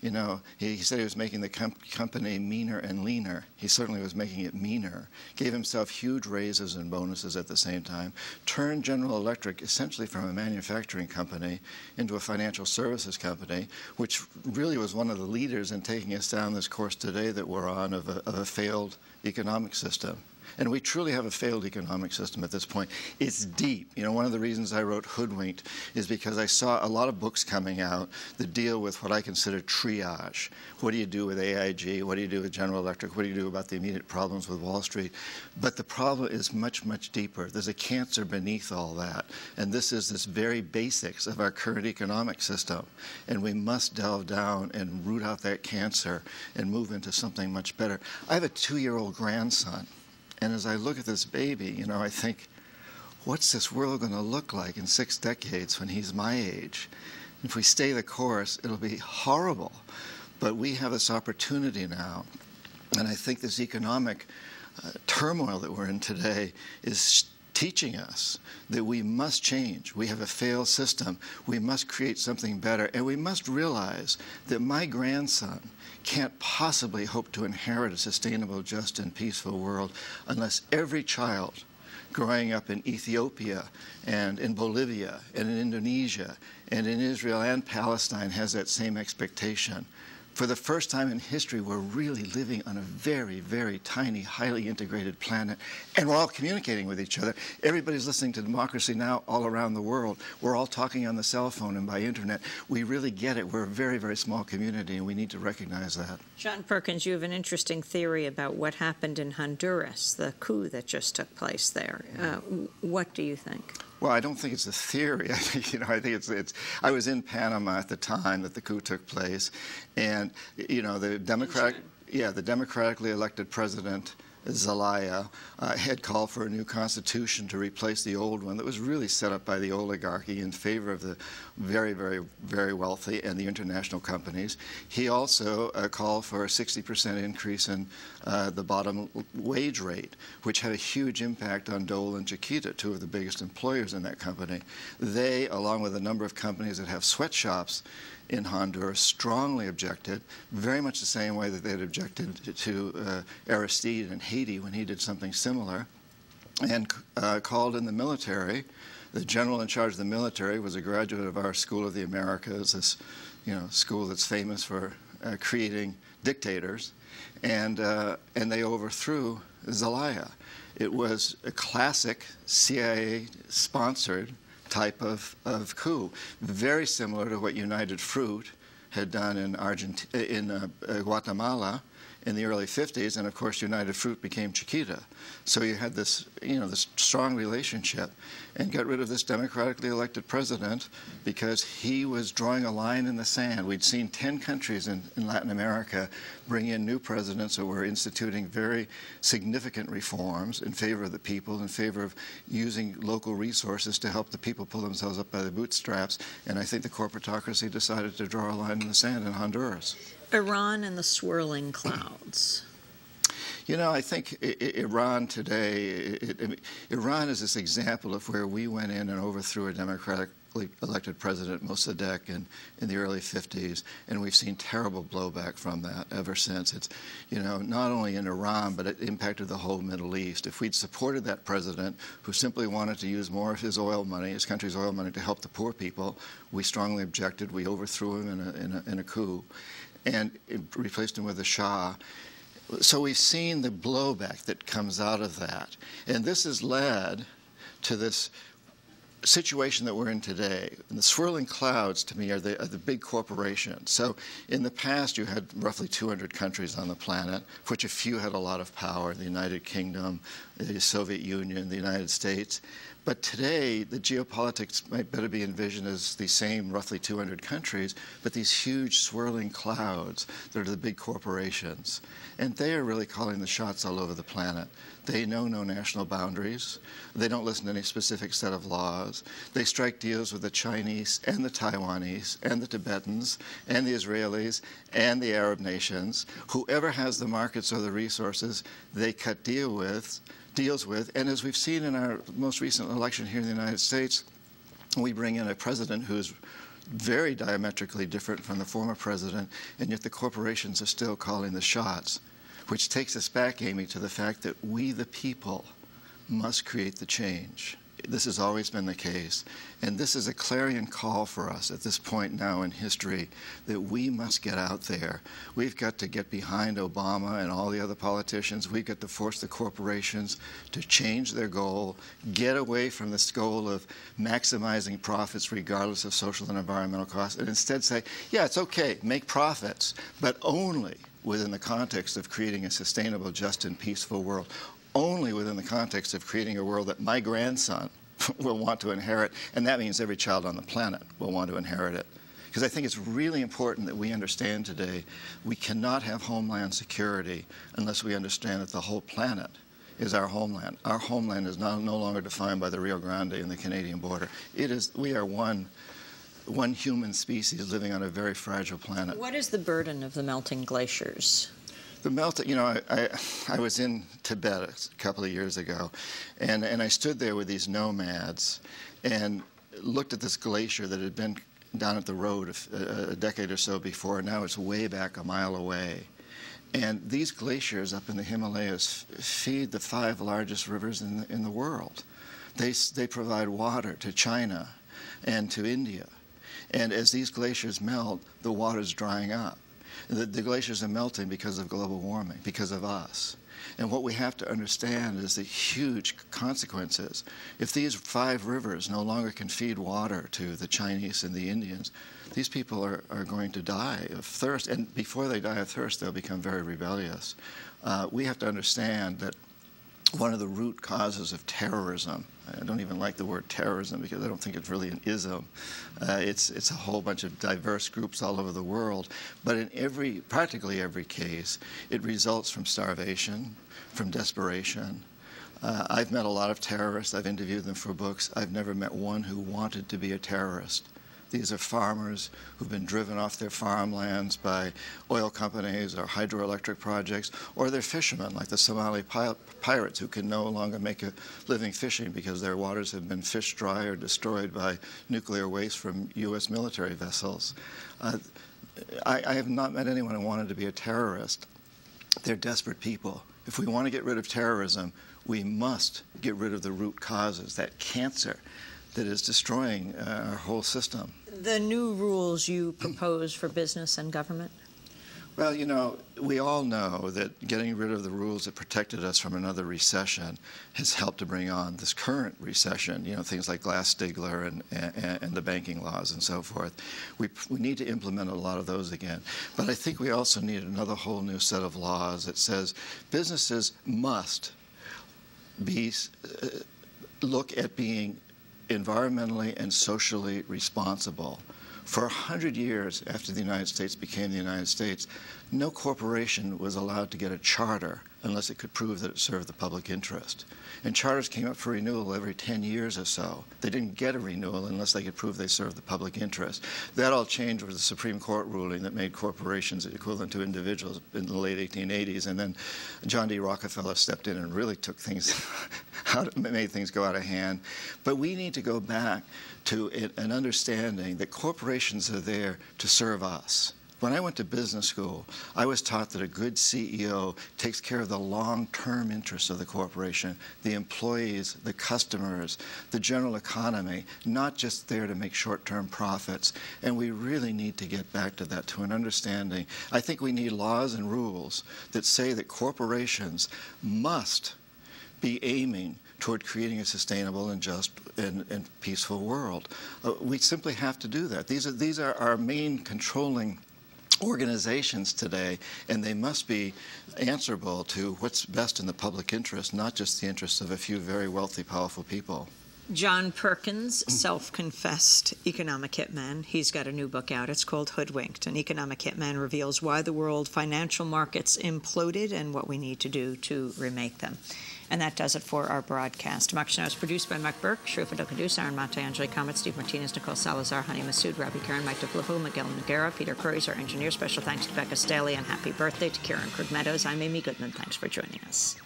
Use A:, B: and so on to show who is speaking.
A: You know, he said he was making the company meaner and leaner. He certainly was making it meaner. Gave himself huge raises and bonuses at the same time. Turned General Electric essentially from a manufacturing company into a financial services company, which really was one of the leaders in taking us down this course today that we're on of a failed economic system. And we truly have a failed economic system at this point. It's deep. You know, one of the reasons I wrote Hoodwinked is because I saw a lot of books coming out that deal with what I consider triage. What do you do with AIG? What do you do with General Electric? What do you do about the immediate problems with Wall Street? But the problem is much, much deeper. There's a cancer beneath all that. And this is this very basics of our current economic system. And we must delve down and root out that cancer and move into something much better. I have a 2-year-old grandson. And as I look at this baby, you know, I think, what's this world going to look like in 6 decades when he's my age? And if we stay the course, it'll be horrible. But we have this opportunity now. And I think this economic turmoil that we're in today is teaching us that we must change. We have a failed system. We must create something better. And we must realize that my grandson can't possibly hope to inherit a sustainable, just, and peaceful world unless every child growing up in Ethiopia and in Bolivia and in Indonesia and in Israel and Palestine has that same expectation. For the first time in history, we're really living on a very, very tiny, highly integrated planet, and we're all communicating with each other. Everybody's listening to democracy now all around the world. We're all talking on the cell phone and by internet. We really get it. We're a very, very small community, and we need to recognize that.
B: John Perkins, you have an interesting theory about what happened in Honduras, the coup that just took place there. What do you think?
A: Well, I don't think it's a theory. I think it's. I was in Panama at the time that the coup took place, and the democratically elected president Zelaya had called for a new constitution to replace the old one that was really set up by the oligarchy in favor of the very, very, very wealthy and the international companies. He also called for a 60% increase in the bottom wage rate, which had a huge impact on Dole and Chiquita, 2 of the biggest employers in that company. They, along with a number of companies that have sweatshops in Honduras, strongly objected, very much the same way that they had objected to Aristide in Haiti when he did something similar, and called in the military. The general in charge of the military was a graduate of our School of the Americas, this school that's famous for creating dictators, and they overthrew Zelaya. It was a classic CIA-sponsored type of coup, very similar to what United Fruit had done in Guatemala in the early 50s, and of course United Fruit became Chiquita. So you had this, this strong relationship, and got rid of this democratically elected president because he was drawing a line in the sand. We'd seen 10 countries in Latin America bring in new presidents who were instituting very significant reforms in favor of the people, in favor of using local resources to help the people pull themselves up by the bootstraps, and I think the corporatocracy decided to draw a line in the sand in Honduras.
B: Iran and the swirling clouds.
A: I think Iran today, Iran is this example of where we went in and overthrew a democratically elected president, Mossadegh, in the early 50s, and we've seen terrible blowback from that ever since. It's, not only in Iran, but it impacted the whole Middle East. If we'd supported that president who simply wanted to use more of his oil money, his country's oil money, to help the poor people, we strongly objected. We overthrew him in a coup, and replaced him with a Shah. So we've seen the blowback that comes out of that. And this has led to this situation that we're in today. And the swirling clouds, to me, are the big corporations. So in the past, you had roughly 200 countries on the planet, of which a few had a lot of power: the United Kingdom, the Soviet Union, the United States. But today, the geopolitics might better be envisioned as the same roughly 200 countries, but these huge swirling clouds that are the big corporations. And they are really calling the shots all over the planet. They know no national boundaries. They don't listen to any specific set of laws. They strike deals with the Chinese and the Taiwanese and the Tibetans and the Israelis and the Arab nations. Whoever has the markets or the resources, they cut deals with. And as we've seen in our most recent election here in the United States, we bring in a president who's very diametrically different from the former president, and yet the corporations are still calling the shots, which takes us back, Amy, to the fact that we, the people, must create the change. This has always been the case, and this is a clarion call for us at this point now in history that we must get out there. We've got to get behind Obama and all the other politicians. We've got to force the corporations to change their goal, get away from this goal of maximizing profits regardless of social and environmental costs, and instead say, yeah, it's okay, make profits, but only within the context of creating a sustainable, just, and peaceful world. Only within the context of creating a world that my grandson will want to inherit, and that means every child on the planet will want to inherit it. Because I think it's really important that we understand today we cannot have homeland security unless we understand that the whole planet is our homeland. Our homeland is no longer defined by the Rio Grande and the Canadian border. We are one human species living on a very fragile planet.
B: What is the burden of the melting glaciers?
A: The melting, you know, I was in Tibet a couple of years ago, and I stood there with these nomads and looked at this glacier that had been down at the road a decade or so before, and now it's way back a mile away. And these glaciers up in the Himalayas feed the 5 largest rivers in the world. They provide water to China and to India. And as these glaciers melt, the water's drying up. The glaciers are melting because of global warming, because of us. And what we have to understand is the huge consequences. If these 5 rivers no longer can feed water to the Chinese and the Indians, these people are going to die of thirst. And before they die of thirst, they'll become very rebellious. We have to understand that one of the root causes of terrorism, I don't even like the word terrorism because I don't think it's really an ism. It's a whole bunch of diverse groups all over the world. But in practically every case, it results from starvation, from desperation. I've met a lot of terrorists. I've interviewed them for books. I've never met one who wanted to be a terrorist. These are farmers who've been driven off their farmlands by oil companies or hydroelectric projects, or they're fishermen like the Somali pirates who can no longer make a living fishing because their waters have been fished dry or destroyed by nuclear waste from U.S. military vessels. I have not met anyone who wanted to be a terrorist. They're desperate people. If we want to get rid of terrorism, we must get rid of the root causes, that cancer that is destroying our whole system.
B: The new rules you propose for business and government?
A: Well, you know, we all know that getting rid of the rules that protected us from another recession has helped to bring on this current recession, you know, things like Glass-Steagall and the banking laws and so forth. We need to implement a lot of those again. But I think we also need another whole new set of laws that says businesses must look at being environmentally and socially responsible. For 100 years after the United States became the United States, no corporation was allowed to get a charter unless it could prove that it served the public interest. And charters came up for renewal every 10 years or so. They didn't get a renewal unless they could prove they served the public interest. That all changed with the Supreme Court ruling that made corporations equivalent to individuals in the late 1880s. And then John D. Rockefeller stepped in and really took things made things go out of hand. But we need to go back to an understanding that corporations are there to serve us. When I went to business school, I was taught that a good CEO takes care of the long-term interests of the corporation, the employees, the customers, the general economy, not just there to make short-term profits. And we really need to get back to that, to an understanding. I think we need laws and rules that say that corporations must be aiming toward creating a sustainable and just and peaceful world. We simply have to do that. These are our main controlling organizations today, and they must be answerable to what's best in the public interest, not just the interests of a few very wealthy, powerful people.
B: John Perkins, self-confessed economic hitman. He's got a new book out. It's called Hoodwinked. An economic hitman reveals why the world financial markets imploded and what we need to do to remake them. And that does it for our broadcast. Democracy Now! Is produced by Mike Burke, Shrufa Dokadus, Aaron Mate, Angelique Comet, Steve Martinez, Nicole Salazar, Hani Masood, Robbie Karen, Mike DeFluffo, Miguel Noguera, Peter Curry is our engineer. Special thanks to Becca Staley, and happy birthday to Karen Krug Meadows. I'm Amy Goodman. Thanks for joining us.